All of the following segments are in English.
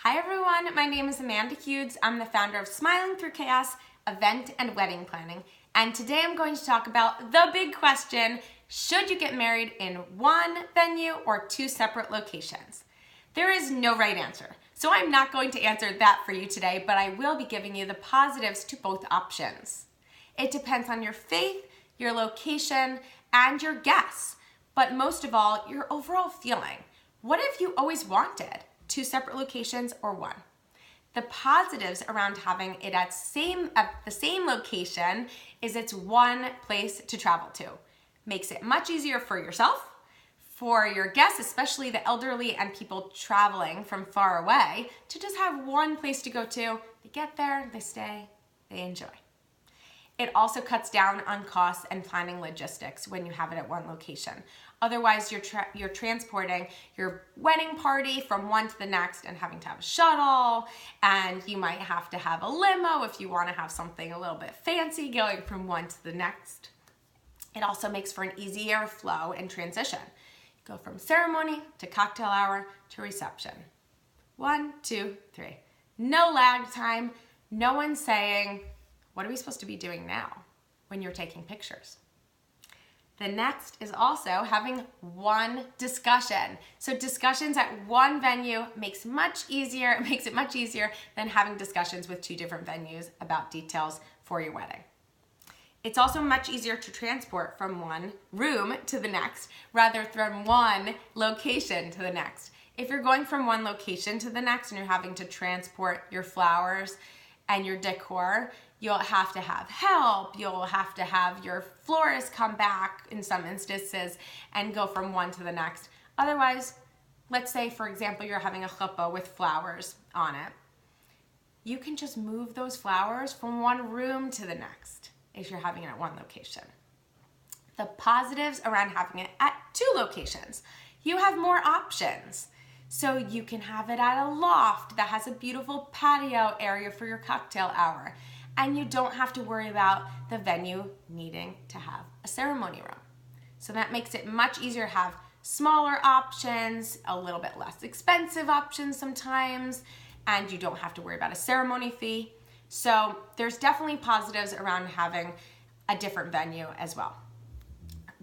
Hi everyone, my name is Amanda Hughes. I'm the founder of Smiling Through Chaos Event and Wedding Planning. And today I'm going to talk about the big question, should you get married in one venue or two separate locations? There is no right answer. So I'm not going to answer that for you today, but I will be giving you the positives to both options. It depends on your faith, your location, and your guests. But most of all, your overall feeling. What if you always wanted two separate locations or one? The positives around having it at the same location is it's one place to travel to. Makes it much easier for yourself, for your guests, especially the elderly and people traveling from far away, to just have one place to go to. They get there, they stay, they enjoy. It also cuts down on costs and planning logistics when you have it at one location. Otherwise, you're transporting your wedding party from one to the next and having to have a shuttle, and you might have to have a limo if you want to have something a little bit fancy going from one to the next. It also makes for an easier flow and transition. Go from ceremony to cocktail hour to reception. 1, 2, 3. No lag time. No one saying, what are we supposed to be doing now when you're taking pictures? The next is also having one discussion. So discussions at one venue makes it much easier than having discussions with two different venues about details for your wedding. It's also much easier to transport from one room to the next rather from one location to the next. If you're going from one location to the next and you're having to transport your flowers and your decor, you'll have to have help. You'll have to have your florist come back in some instances and go from one to the next. Otherwise, let's say, for example, you're having a chuppah with flowers on it. You can just move those flowers from one room to the next if you're having it at one location. The positives around having it at two locations. You have more options. So you can have it at a loft that has a beautiful patio area for your cocktail hour. And you don't have to worry about the venue needing to have a ceremony room. So that makes it much easier to have smaller options, a little bit less expensive options sometimes, and you don't have to worry about a ceremony fee. So there's definitely positives around having a different venue as well.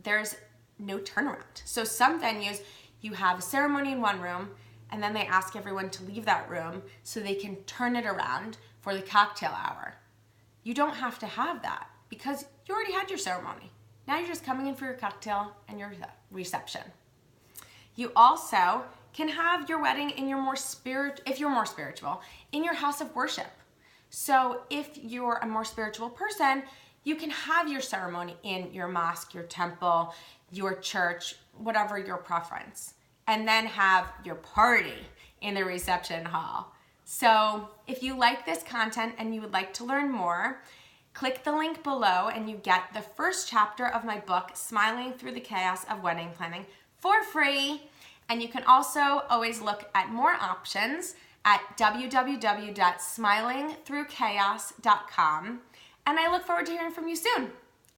There's no turnaround. So some venues, you have a ceremony in one room, and then they ask everyone to leave that room so they can turn it around for the cocktail hour. You don't have to have that because you already had your ceremony. Now you're just coming in for your cocktail and your reception. You also can have your wedding in your if you're more spiritual, in your house of worship. So if you're a more spiritual person, you can have your ceremony in your mosque, your temple, your church, whatever your preference, and then have your party in the reception hall. So if you like this content and you would like to learn more, click the link below and you get the first chapter of my book, Smiling Through the Chaos of Wedding Planning, for free. And you can also always look at more options at www.smilingthroughchaos.com. And I look forward to hearing from you soon.